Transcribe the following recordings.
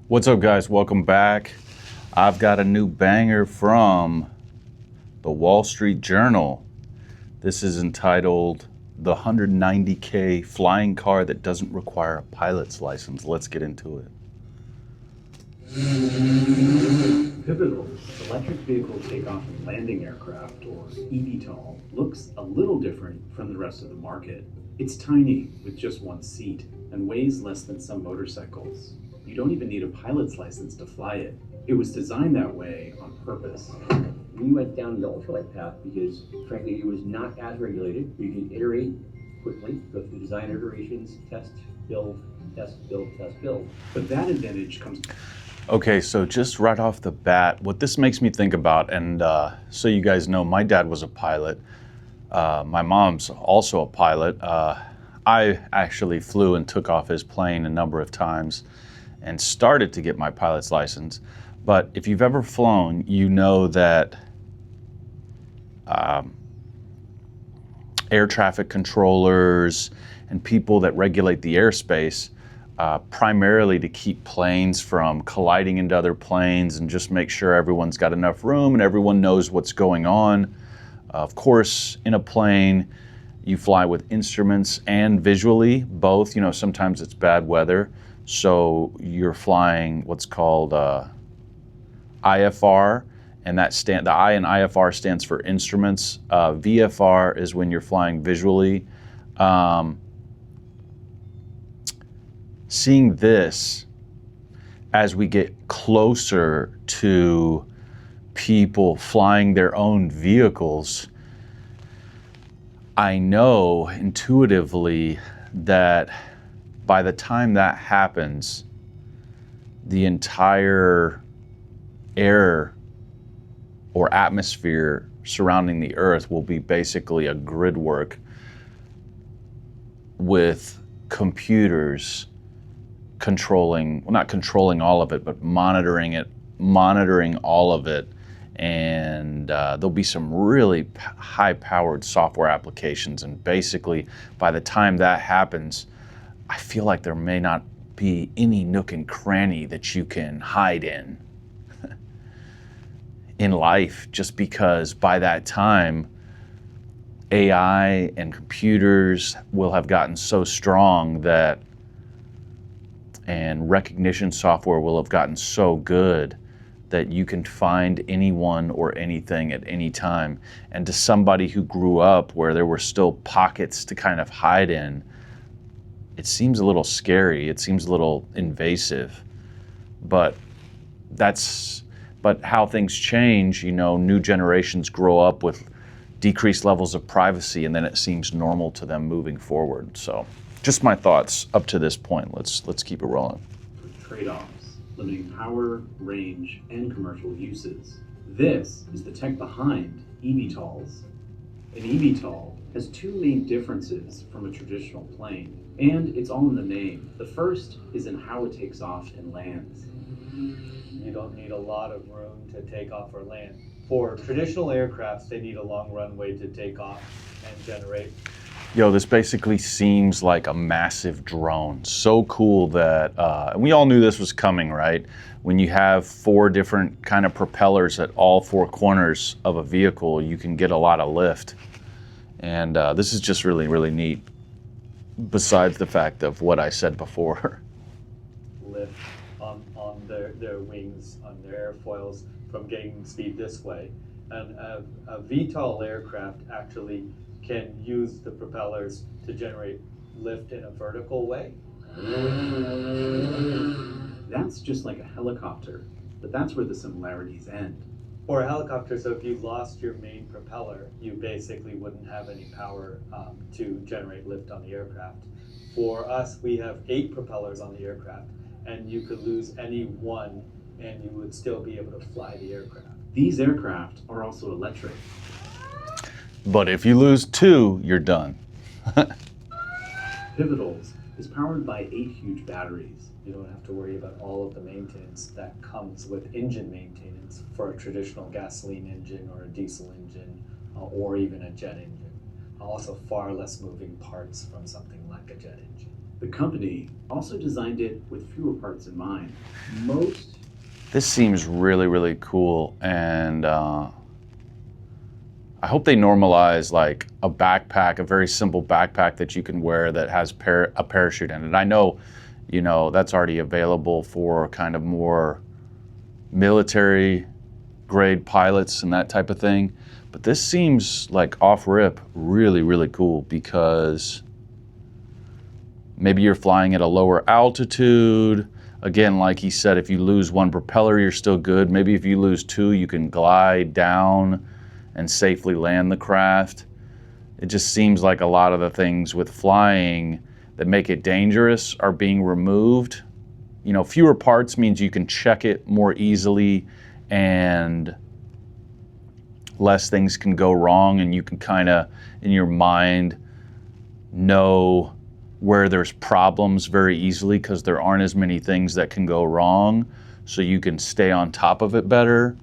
What's up, guys? Welcome back. I've got a new banger from the Wall Street Journal. This is entitled The 190K Flying Car That Doesn't Require a Pilot's License. Let's get into it. Pivotal electric vehicle takeoff and landing aircraft, or eVTOL, looks a little different from the rest of the market. It's tiny with just one seat and weighs less than some motorcycles. You don't even need a pilot's license to fly it. It was designed that way on purpose. We went down the ultralight path because, frankly, it was not as regulated. We could iterate quickly, go through design iterations, test, build, test, build, test, build. But that advantage comes. Okay, so just right off the bat, what this makes me think about, and so you guys know, my dad was a pilot. My mom's also a pilot. I actually flew and took off his plane a number of times and started to get my pilot's license. But if you've ever flown, you know that air traffic controllers and people that regulate the airspace, primarily to keep planes from colliding into other planes and just make sure everyone's got enough room and everyone knows what's going on. Of course, in a plane, you fly with instruments and visually, both. You know, sometimes it's bad weather, so you're flying what's called IFR, and the I in IFR stands for instruments. VFR is when you're flying visually. Seeing this as we get closer to people flying their own vehicles, I know intuitively that by the time that happens, the entire air or atmosphere surrounding the Earth will be basically a grid work with computers controlling, well, not controlling all of it, but monitoring all of it. And there'll be some really high-powered software applications. And basically, by the time that happens, I feel like there may not be any nook and cranny that you can hide in life, just because by that time, AI and computers will have gotten so strong that, and recognition software will have gotten so good that you can find anyone or anything at any time. And to somebody who grew up where there were still pockets to kind of hide in, it seems a little scary. It seems a little invasive. But how things change, you know, new generations grow up with decreased levels of privacy, and then it seems normal to them moving forward. So just my thoughts up to this point. Let's keep it rolling. Trade-offs, limiting power, range, and commercial uses. This is the tech behind eVTOLs. An eVTOL has two main differences from a traditional plane, and it's all in the name. The first is in how it takes off and lands. You don't need a lot of room to take off or land. For traditional aircrafts, they need a long runway to take off and generate. Yo, this basically seems like a massive drone. So cool that, and we all knew this was coming, right? When you have 4 different kind of propellers at all 4 corners of a vehicle, you can get a lot of lift. And this is just really, really neat, besides the fact of what I said before. Lift on their wings, on their airfoils, from getting speed this way. And a VTOL aircraft actually can use the propellers to generate lift in a vertical way. That's just like a helicopter, but that's where the similarities end. For a helicopter, so if you lost your main propeller, you basically wouldn't have any power to generate lift on the aircraft. For us, we have 8 propellers on the aircraft, and you could lose any one and you would still be able to fly the aircraft. These aircraft are also electric. But if you lose 2, you're done. Pivotals is powered by 8 huge batteries. You don't have to worry about all of the maintenance that comes with engine maintenance for a traditional gasoline engine or a diesel engine or even a jet engine. Also far less moving parts from something like a jet engine. The company also designed it with fewer parts in mind. Most This seems really, really cool, and I hope they normalize like a backpack, a very simple backpack that you can wear that has a parachute in it. I know, you know, that's already available for kind of more military grade pilots and that type of thing, but this seems like off rip really, really cool because maybe you're flying at a lower altitude. Again, like he said, if you lose one propeller, you're still good. Maybe if you lose two, you can glide down and safely land the craft. It just seems like a lot of the things with flying that make it dangerous are being removed. You know, fewer parts means you can check it more easily and less things can go wrong, and you can kind of, in your mind, know where there's problems very easily because there aren't as many things that can go wrong, so you can stay on top of it better.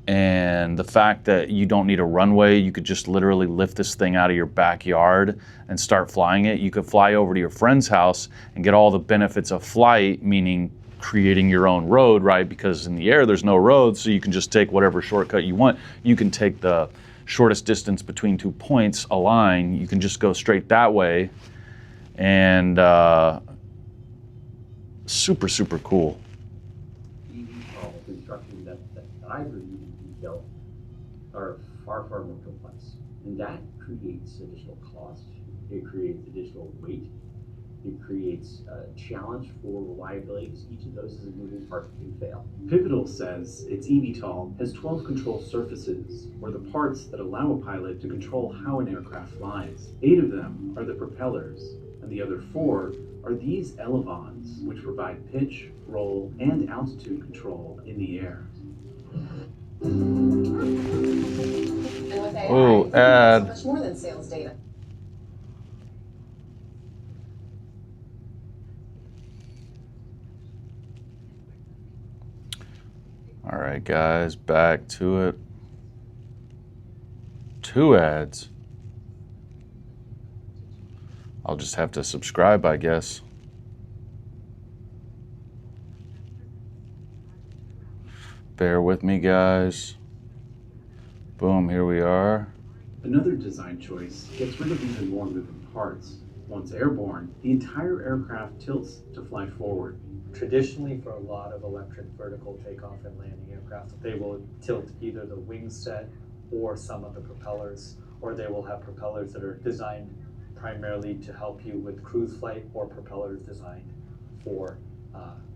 And the fact that you don't need a runway, you could just literally lift this thing out of your backyard and start flying it. You could fly over to your friend's house and get all the benefits of flight, meaning creating your own road, right? Because in the air, there's no road, so you can just take whatever shortcut you want. You can take the shortest distance between 2 points, a line. You can just go straight that way. And super, super cool. eVTOL construction that I've reviewed in detail are far, far more complex. And that creates additional cost. It creates additional weight. It creates a challenge for reliability because each of those is a moving part that can fail. Pivotal says its eVTOL has 12 control surfaces, or the parts that allow a pilot to control how an aircraft flies. 8 of them are the propellers, and the other 4 are these elevons, which provide pitch, roll, and altitude control in the air. And with AI, Oh, you can do ad. so much more than sales data. All right, guys, back to it. 2 ads. I'll just have to subscribe, I guess. Bear with me, guys. Boom, here we are. Another design choice gets rid of even more moving parts. Once airborne, the entire aircraft tilts to fly forward. Traditionally, for a lot of electric vertical takeoff and landing aircraft, they will tilt either the wing set or some of the propellers, or they will have propellers that are designed primarily to help you with cruise flight, or propellers designed for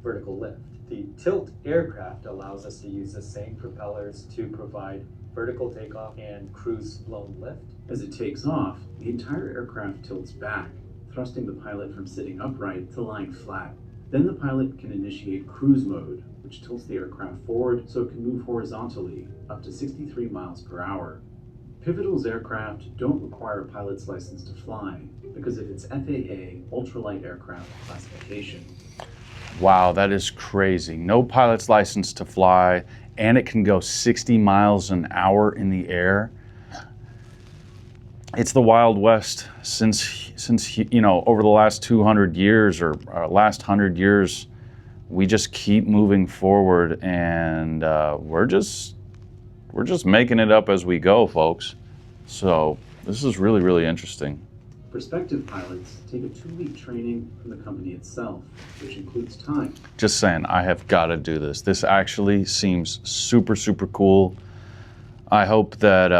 vertical lift. The tilt aircraft allows us to use the same propellers to provide vertical takeoff and cruise blown lift. As it takes off, the entire aircraft tilts back, thrusting the pilot from sitting upright to lying flat. Then the pilot can initiate cruise mode, which tilts the aircraft forward so it can move horizontally up to 63 miles per hour. Pivotal's aircraft don't require a pilot's license to fly because of its FAA ultralight aircraft classification. Wow, that is crazy. No pilot's license to fly, and it can go 60 miles an hour in the air. It's the Wild West since you know, over the last 200 years or last 100 years, we just keep moving forward, and we're just making it up as we go, folks. So this is really, really interesting. Prospective pilots take a 2-week training from the company itself, which includes time. Just saying, I have got to do this. This actually seems super, super cool. I hope that,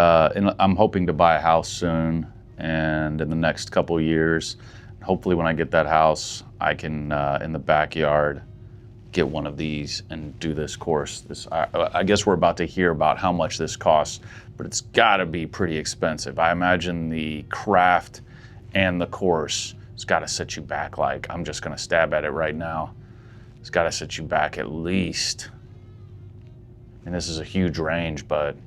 I'm hoping to buy a house soon, and in the next couple of years, hopefully when I get that house, I can, in the backyard, get one of these and do this course. I guess we're about to hear about how much this costs, but it's got to be pretty expensive. I imagine the craft and the course, it's got to set you back, like, I'm just going to stab at it right now. It's got to set you back at least, and this is a huge range, but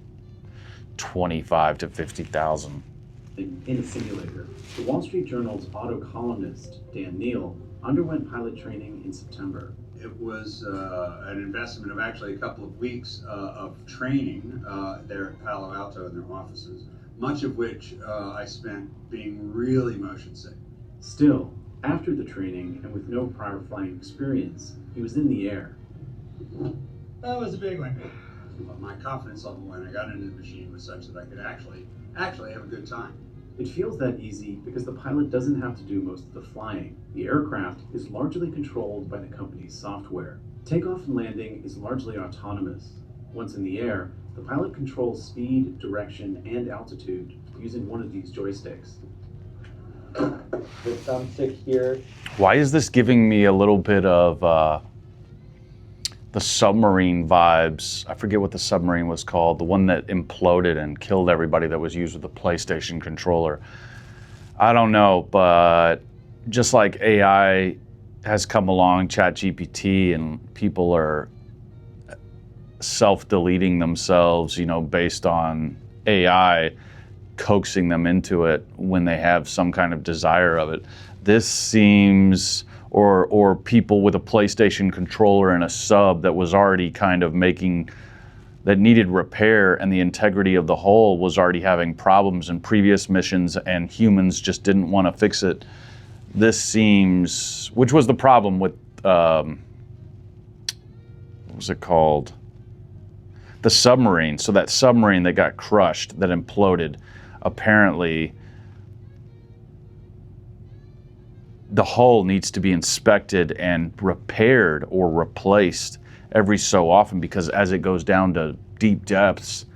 25 to 50,000. In a simulator. The Wall Street Journal's auto columnist, Dan Neal, underwent pilot training in September. It was an investment of actually a couple of weeks of training there at Palo Alto in their offices, much of which I spent being really motion sick. Still, After the training, and with no prior flying experience, he was in the air. That was a big one. But my confidence level when I got into the machine was such that I could actually have a good time. It feels that easy because the pilot doesn't have to do most of the flying. The aircraft is largely controlled by the company's software. Takeoff and landing is largely autonomous. Once in the air, the pilot controls speed, direction, and altitude using one of these joysticks. The thumbstick here. Why is this giving me a little bit of the submarine vibes? I forget what the submarine was called, the one that imploded and killed everybody that was used with the PlayStation controller. I don't know, but just like AI has come along, ChatGPT, and people are self-deleting themselves, based on AI coaxing them into it when they have some kind of desire of it. This seems, or people with a PlayStation controller and a sub that was already kind of that needed repair, and the integrity of the hull was already having problems in previous missions, and humans just didn't want to fix it. This seems, which was the problem with, what was it called? The submarine. So that submarine that got crushed, that imploded, apparently the hull needs to be inspected and repaired or replaced every so often, because as it goes down to deep depths,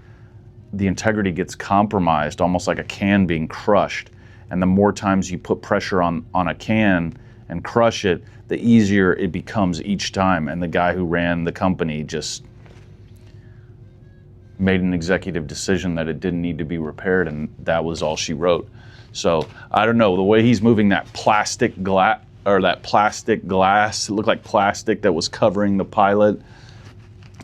the integrity gets compromised, almost like a can being crushed. And the more times you put pressure on a can and crush it, the easier it becomes each time. And the guy who ran the company just made an executive decision that it didn't need to be repaired, and that was all she wrote. So I don't know, the way he's moving that plastic glass, it looked like plastic that was covering the pilot.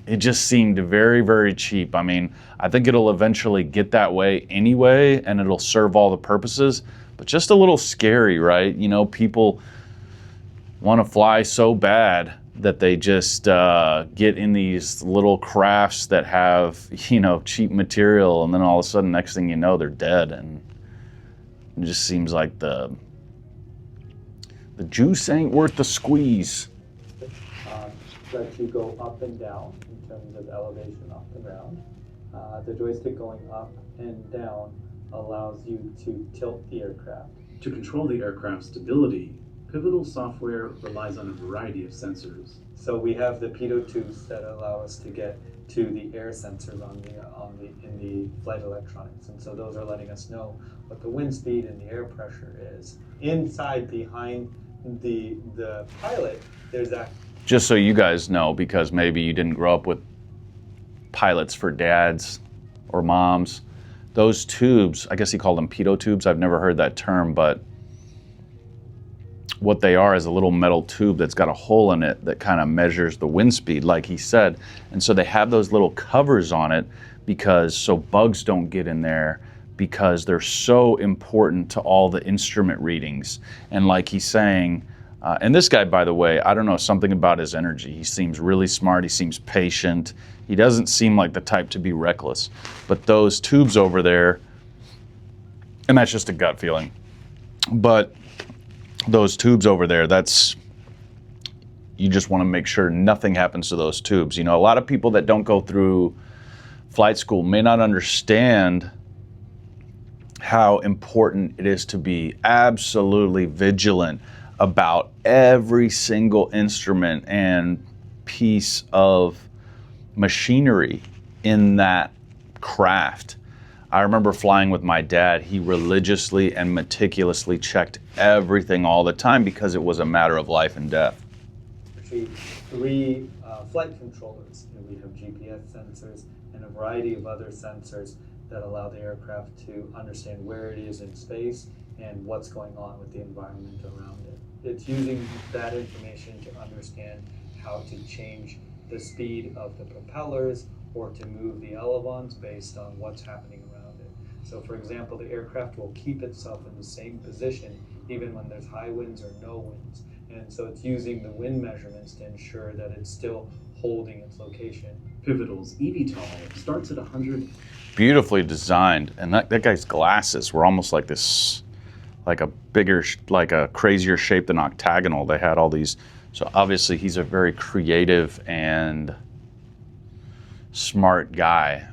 It just seemed very, very cheap. I mean, I think it'll eventually get that way anyway, and it'll serve all the purposes, but just a little scary, right? People want to fly so bad that they just get in these little crafts that have, cheap material, and then all of a sudden, next thing you know, they're dead. And it just seems like the juice ain't worth the squeeze. Lets you go up and down in terms of elevation off the ground. The joystick going up and down allows you to tilt the aircraft. To control the aircraft's stability, Pivotal software relies on a variety of sensors. So we have the pitot tubes that allow us to get to the air sensors in the flight electronics, and so those are letting us know what the wind speed and the air pressure is. Inside, behind the pilot, there's that. Just so you guys know, because maybe you didn't grow up with pilots for dads or moms, those tubes, I guess he called them pitot tubes. I've never heard that term, but what they are is a little metal tube that's got a hole in it that kind of measures the wind speed, like he said. And so they have those little covers on it so bugs don't get in there, because they're so important to all the instrument readings. And like he's saying, and this guy, by the way, I don't know, something about his energy. He seems really smart. He seems patient. He doesn't seem like the type to be reckless. But those tubes over there, and that's just a gut feeling, but those tubes over there, you just want to make sure nothing happens to those tubes. You know, a lot of people that don't go through flight school may not understand how important it is to be absolutely vigilant about every single instrument and piece of machinery in that craft. I remember flying with my dad. He religiously and meticulously checked everything all the time because it was a matter of life and death. Actually, 3 flight controllers. We have GPS sensors and a variety of other sensors that allow the aircraft to understand where it is in space and what's going on with the environment around it. It's using that information to understand how to change the speed of the propellers or to move the elevons based on what's happening around it. So for example, the aircraft will keep itself in the same position even when there's high winds or no winds. And so it's using the wind measurements to ensure that it's still holding its location. Pivotal's eVTOL starts at 100. Beautifully designed. And that guy's glasses were almost like this, like a bigger, like a crazier shape than octagonal. They had all these. So obviously he's a very creative and smart guy.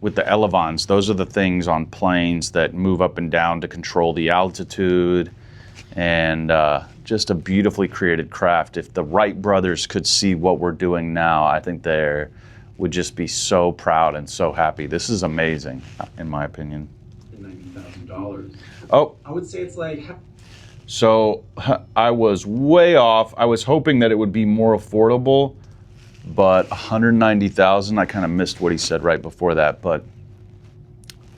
With the elevons, those are the things on planes that move up and down to control the altitude, and just a beautifully created craft. If the Wright brothers could see what we're doing now, I think they would just be so proud and so happy. This is amazing, in my opinion. $90,000. Oh, I would say it's like so I was way off. I was hoping that it would be more affordable, but $190,000, I kind of missed what he said right before that, but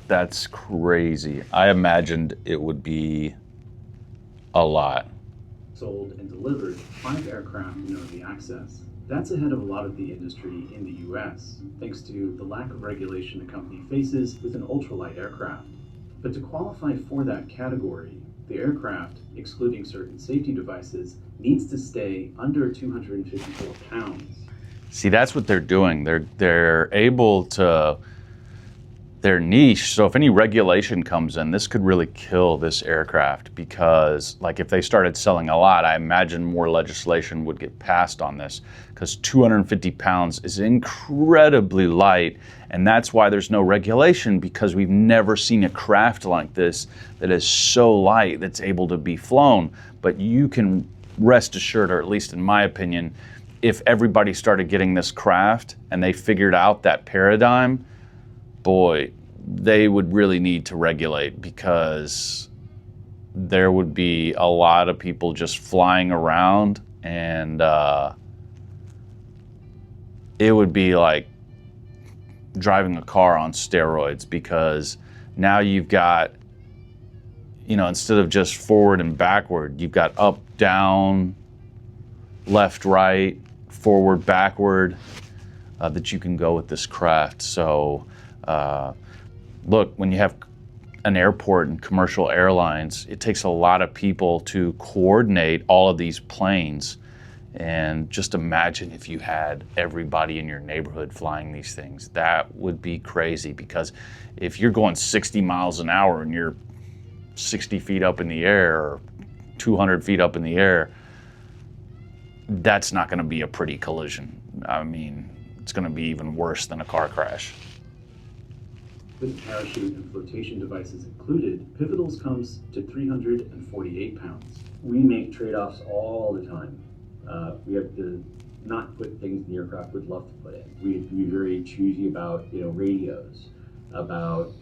that's crazy. I imagined it would be a lot. Sold and delivered 5 aircraft in early access. That's ahead of a lot of the industry in the US, thanks to the lack of regulation the company faces with an ultralight aircraft. But to qualify for that category, the aircraft, excluding certain safety devices, needs to stay under 254 pounds. See, that's what they're doing. They're able to, their niche. So if any regulation comes in, this could really kill this aircraft, because like if they started selling a lot, I imagine more legislation would get passed on this, because 250 pounds is incredibly light. And that's why there's no regulation, because we've never seen a craft like this that is so light that's able to be flown. But you can rest assured, or at least in my opinion, if everybody started getting this craft and they figured out that paradigm, boy, they would really need to regulate, because there would be a lot of people just flying around, and it would be like driving a car on steroids, because now you've got, you know, instead of just forward and backward, you've got up, down, left, right, forward, backward, that you can go with this craft. So look, when you have an airport and commercial airlines, it takes a lot of people to coordinate all of these planes. And just imagine if you had everybody in your neighborhood flying these things. That would be crazy, because if you're going 60 miles an hour and you're 60 feet up in the air or 200 feet up in the air, that's not going to be a pretty collision. I mean, it's going to be even worse than a car crash. With parachute and flotation devices included, Pivotals comes to 348 pounds. We make trade-offs all the time. We have to not put things in the aircraft we'd love to put in. We have to be very choosy about, radios, about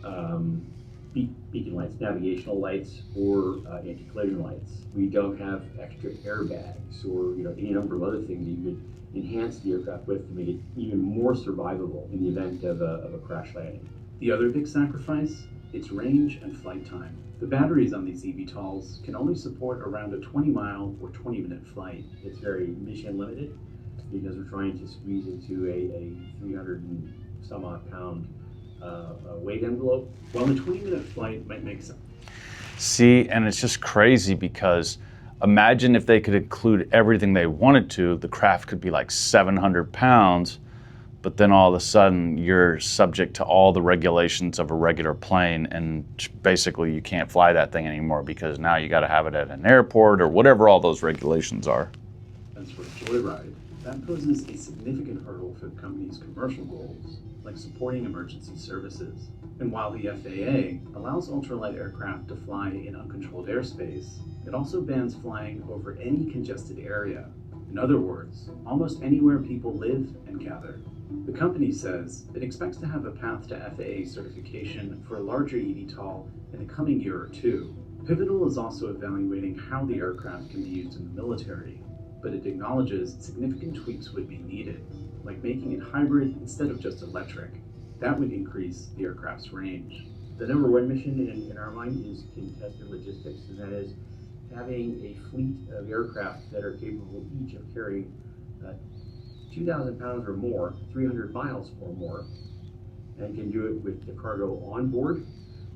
beacon lights, navigational lights, or anti-collision lights. We don't have extra airbags or any number of other things that you could enhance the aircraft with to make it even more survivable in the event of a crash landing. The other big sacrifice, its range and flight time. The batteries on these eVTOLs can only support around a 20-mile or 20-minute flight. It's very mission limited, because we're trying to squeeze into a 300 and some odd pound weight envelope. While a 20-minute flight might make sense. See, and it's just crazy, because imagine if they could include everything they wanted to, the craft could be like 700 pounds, but then all of a sudden you're subject to all the regulations of a regular plane, and basically you can't fly that thing anymore, because now you got to have it at an airport or whatever all those regulations are. As for Joyride, that poses a significant hurdle for the company's commercial goals, like supporting emergency services. And while the FAA allows ultralight aircraft to fly in uncontrolled airspace, it also bans flying over any congested area. In other words, almost anywhere people live and gather. The company says it expects to have a path to FAA certification for a larger eVTOL in the coming year or two. Pivotal is also evaluating how the aircraft can be used in the military, but it acknowledges significant tweaks would be needed, like making it hybrid instead of just electric. That would increase the aircraft's range. The number one mission in our mind is contested logistics, and that is having a fleet of aircraft that are capable each of carrying 2,000 pounds or more, 300 miles or more, and can do it with the cargo on board,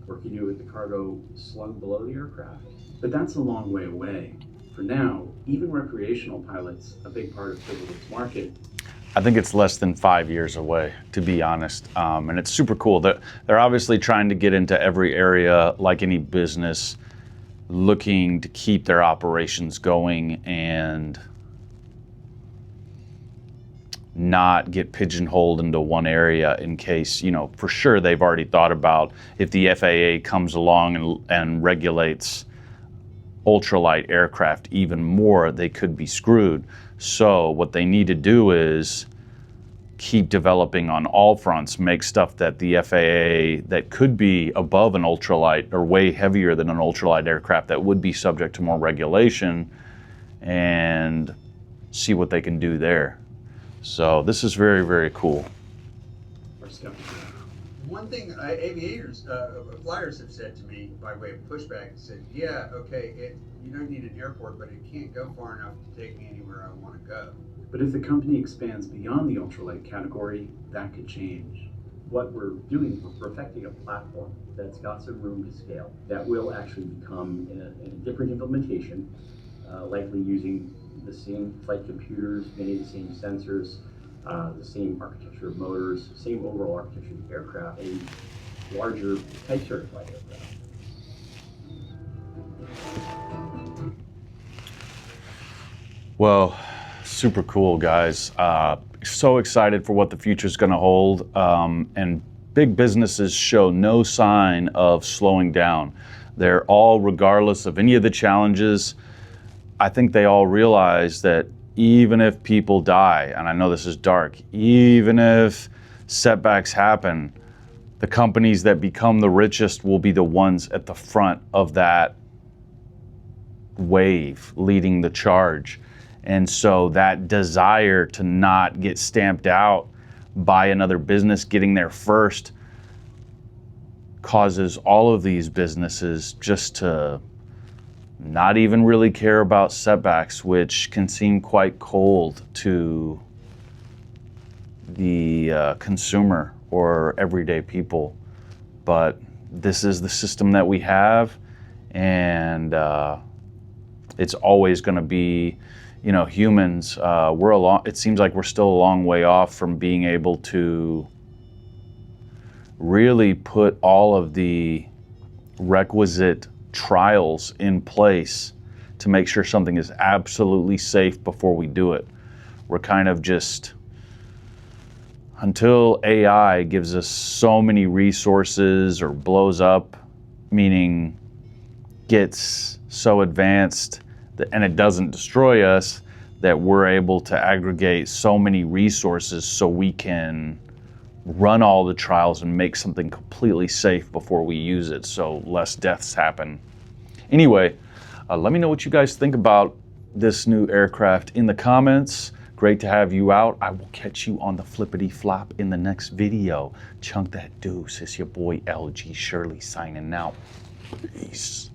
or can do it with the cargo slung below the aircraft. But that's a long way away. For now, even recreational pilots, a big part of Pivotal's market, I think it's less than 5 years away, to be honest. And it's super cool. They're obviously trying to get into every area, like any business. looking to keep their operations going and not get pigeonholed into one area in case, you know, for sure they've already thought about if the FAA comes along and regulates ultralight aircraft even more, they could be screwed. So what they need to do is keep developing on all fronts, make stuff that the FAA that could be above an ultralight or way heavier than an ultralight aircraft that would be subject to more regulation, and see what they can do there. So this is very, very cool. Or skeptical. One thing aviators, flyers have said to me by way of pushback, said, yeah, okay, you don't need an airport, but it can't go far enough to take me anywhere I want to go. But if the company expands beyond the ultralight category, that could change. What we're doing is we're perfecting a platform that's got some room to scale that will actually become in a different implementation, likely using the same flight computers, many of the same sensors, the same architecture of motors, same overall architecture of the aircraft, a larger type certified aircraft. Well, super cool, guys. So excited for what the future is going to hold. And big businesses show no sign of slowing down. They're all, regardless of any of the challenges, I think they all realize that even if people die, and I know this is dark, even if setbacks happen, the companies that become the richest will be the ones at the front of that wave, leading the charge. And so that desire to not get stamped out by another business getting there first causes all of these businesses just to not even really care about setbacks, which can seem quite cold to the consumer or everyday people. But this is the system that we have, and it's always going to be, you know, humans. It seems like we're still a long way off from being able to really put all of the requisite trials in place to make sure something is absolutely safe before we do it. We're kind of just, until AI gives us so many resources or blows up, meaning gets so advanced that, and it doesn't destroy us, that we're able to aggregate so many resources so we can run all the trials and make something completely safe before we use it, so less deaths happen. Anyway, let me know what you guys think about this new aircraft in the comments. Great to have you out. I will catch you on the flippity flop in the next video. Chunk that deuce. It's your boy LG Shirley signing out. Peace.